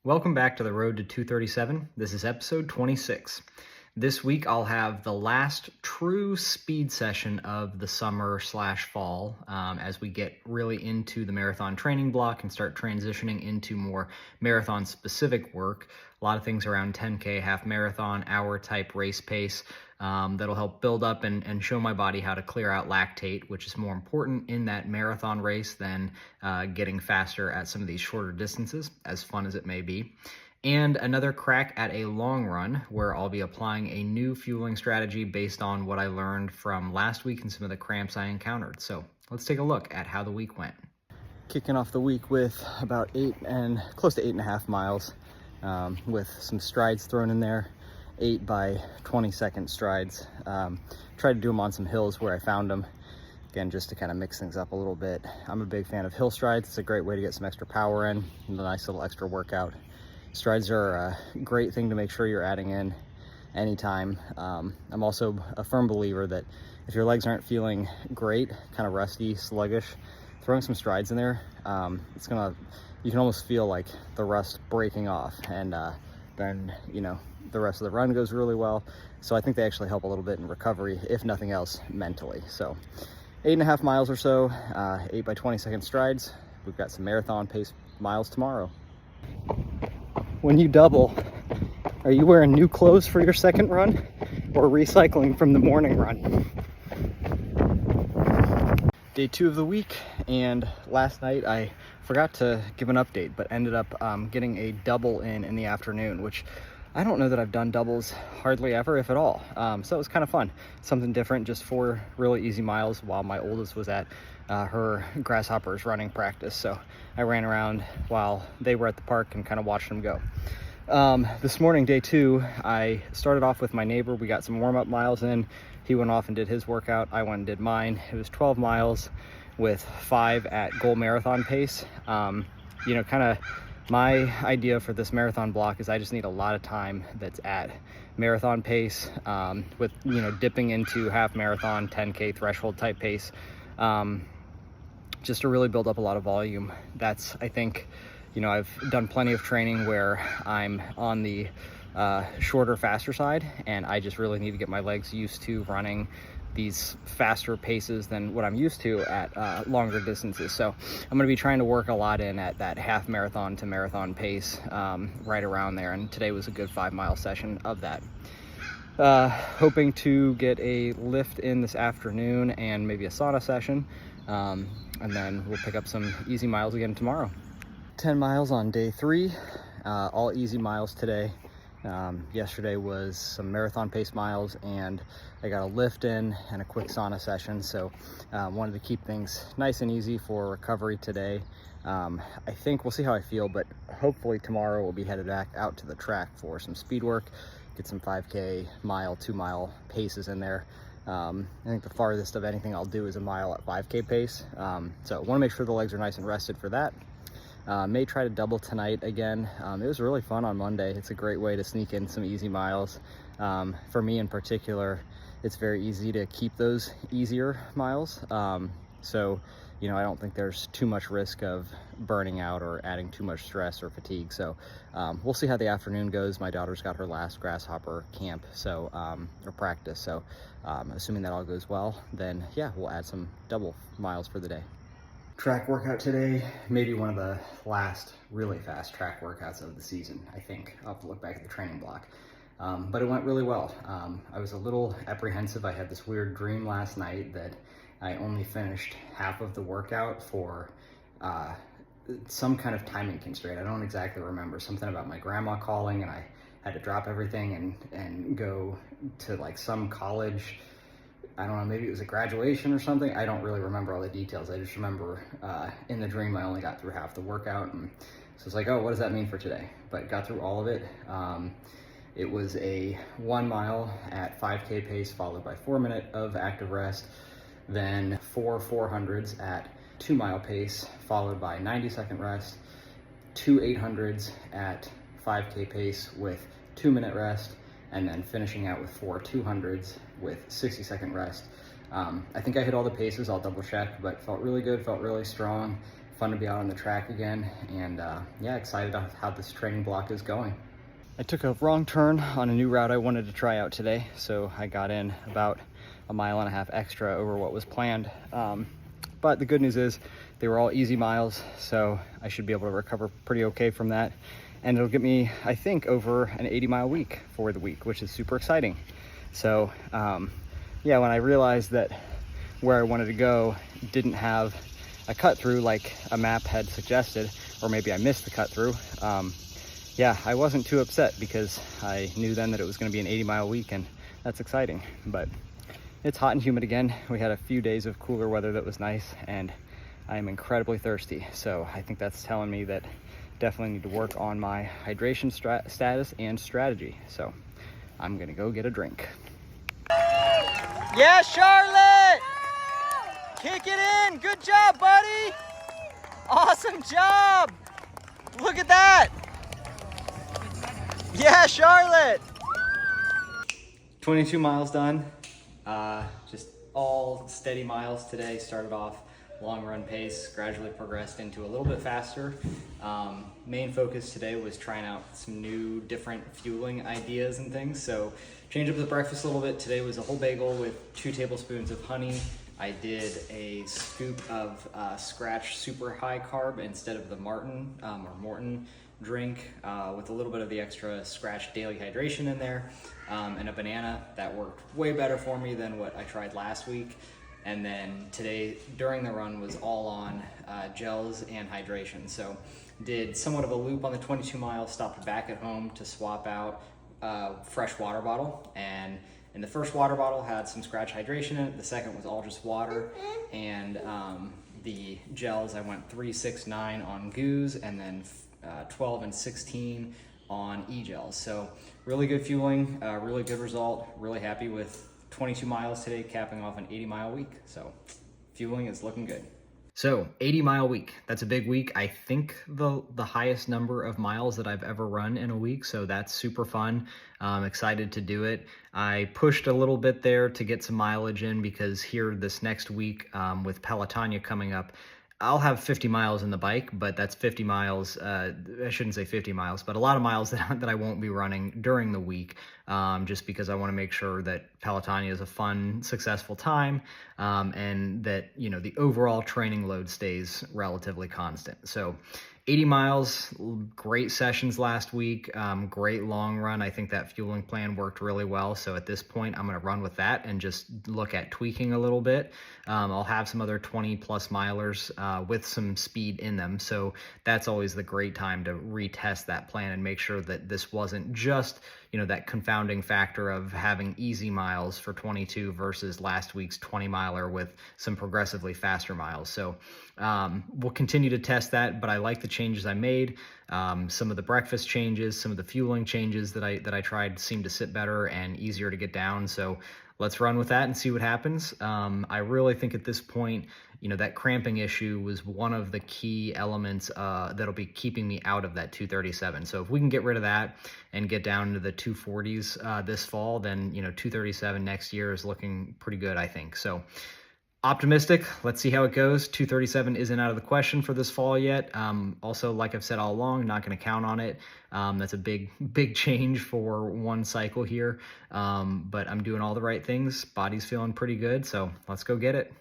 Welcome back to the Road to 237. This is episode 26. This week I'll have the last true speed session of the summer/fall as we get really into the marathon training block and start transitioning into more marathon specific work. A lot of things around 10K, half marathon, hour type race pace that'll help build up and show my body how to clear out lactate, which is more important in that marathon race than getting faster at some of these shorter distances, as fun as it may be. And another crack at a long run where I'll be applying a new fueling strategy based on what I learned from last week and some of the cramps I encountered. So let's take a look at how the week went. Kicking off the week with about close to 8.5 miles with some strides thrown in there. 8 by 20-second strides. Tried to do them on some hills where I found them. Again, just to kind of mix things up a little bit. I'm a big fan of hill strides. It's a great way to get some extra power in and a nice little extra workout. Strides are a great thing to make sure you're adding in anytime. I'm also a firm believer that if your legs aren't feeling great, kind of rusty, sluggish, throwing some strides in there, you can almost feel like the rust breaking off, and then, the rest of the run goes really well. So I think they actually help a little bit in recovery, if nothing else, mentally. So 8.5 miles or so, 8 by 20-second strides. We've got some marathon pace miles tomorrow. When you double, are you wearing new clothes for your second run or recycling from the morning run? Day 2 of the week, and last night I forgot to give an update, but ended up getting a double in the afternoon, which I don't know that I've done doubles hardly ever, if at all. So it was kind of fun. Something different, just 4 really easy miles while my oldest was at her Grasshoppers running practice. So I ran around while they were at the park and kind of watched them go. This morning, day 2, I started off with my neighbor. We got some warm-up miles in. He went off and did his workout. I went and did mine. It was 12 miles with 5 at goal marathon pace. My idea for this marathon block is I just need a lot of time that's at marathon pace, with, dipping into half marathon, 10K threshold type pace, just to really build up a lot of volume. That's, I think, I've done plenty of training where I'm on the shorter, faster side, and I just really need to get my legs used to running these faster paces than what I'm used to at longer distances. So I'm going to be trying to work a lot in at that half marathon to marathon pace, right around there. And today was a good 5-mile session of that. Hoping to get a lift in this afternoon and maybe a sauna session. And then we'll pick up some easy miles again tomorrow. 10 miles on day 3, all easy miles today. Yesterday was some marathon pace miles, and I got a lift in and a quick sauna session, so wanted to keep things nice and easy for recovery today. I think we'll see how I feel, but hopefully tomorrow we'll be headed back out to the track for some speed work, get some 5K, mile, 2-mile paces in there. I think the farthest of anything I'll do is a mile at 5K pace, so I want to make sure the legs are nice and rested for that. May try to double tonight again. It was really fun on Monday. It's a great way to sneak in some easy miles. For me in particular, it's very easy to keep those easier miles. So, I don't think there's too much risk of burning out or adding too much stress or fatigue. So we'll see how the afternoon goes. My daughter's got her last Grasshopper camp, or practice. So assuming that all goes well, then yeah, we'll add some double miles for the day. Track workout today, maybe one of the last really fast track workouts of the season, I think. I'll have to look back at the training block. But it went really well. I was a little apprehensive. I had this weird dream last night that I only finished half of the workout for some kind of timing constraint. I don't exactly remember. Something about my grandma calling, and I had to drop everything and go to like some college. I don't know, maybe it was a graduation or something. I don't really remember all the details. I just remember in the dream I only got through half the workout, and so it's like, oh, what does that mean for today? But got through all of it. It was a 1 mile at 5K pace, followed by 4 minutes of active rest, then 4 400s at 2-mile pace, followed by 90-second rest, 2 800s at 5K pace with 2-minute rest, and then finishing out with 4 200s with 60-second rest. I think I hit all the paces. I'll double check, but felt really good, felt really strong. fun to be out on the track again, and yeah, excited about how this training block is going. I took a wrong turn on a new route I wanted to try out today, so I got in about a mile and a half extra over what was planned. But the good news is they were all easy miles, so I should be able to recover pretty okay from that. And it'll get me, I think, over an 80-mile week for the week, which is super exciting. So yeah, when I realized that where I wanted to go didn't have a cut through like a map had suggested, or maybe I missed the cut through, yeah, I wasn't too upset because I knew then that it was going to be an 80-mile week, and that's exciting. But it's hot and humid again. We had a few days of cooler weather that was nice, and I am incredibly thirsty. So I think that's telling me that definitely need to work on my hydration status and strategy. So I'm gonna go get a drink. Yeah, Charlotte! Kick it in! Good job, buddy! Awesome job! Look at that! Yeah, Charlotte! 22 miles done. Just all steady miles today. Started off long run pace, gradually progressed into a little bit faster. Main focus today was trying out some new different fueling ideas and things. So change up the breakfast a little bit. Today was a whole bagel with 2 tablespoons of honey. I did a scoop of Scratch super high carb instead of the Martin or Morton drink with a little bit of the extra Scratch daily hydration in there, and a banana. That worked way better for me than what I tried last week. And then today during the run was all on gels and hydration. So did somewhat of a loop on the 22 miles, stopped back at home to swap out fresh water bottle, and in the first water bottle had some Scratch hydration in it. The second was all just water, and the gels I went 3, 6, 9 on Goose, and then 12 and 16 on E-gels. So really good fueling, really good result. Really happy with 22 miles today, capping off an 80-mile week. So fueling is looking good. So 80-mile week, that's a big week. I think the highest number of miles that I've ever run in a week. So that's super fun. Excited to do it. I pushed a little bit there to get some mileage in because here this next week with Pelotonia coming up, I'll have 50 miles in the bike, but that's 50 miles, I shouldn't say 50 miles, but a lot of miles that I won't be running during the week, just because I want to make sure that Pelotonia is a fun, successful time, and that, you know, the overall training load stays relatively constant. So 80 miles, great sessions last week, great long run. I think that fueling plan worked really well. So at this point, I'm going to run with that and just look at tweaking a little bit. I'll have some other 20 plus milers with some speed in them. So that's always the great time to retest that plan and make sure that this wasn't just, you know, that confounding factor of having easy miles for 22 versus last week's 20 miler with some progressively faster miles. So we'll continue to test that, but I like the changes I made. Some of the breakfast changes, some of the fueling changes that I tried seemed to sit better and easier to get down. So let's run with that and see what happens. I really think at this point, you know, that cramping issue was one of the key elements that'll be keeping me out of that 237. So if we can get rid of that and get down to the 240s this fall, then, you know, 237 next year is looking pretty good, I think. So optimistic. Let's see how it goes. 237 isn't out of the question for this fall yet. Also, like I've said all along, not going to count on it. That's a big change for one cycle here. But I'm doing all the right things. Body's feeling pretty good. So let's go get it.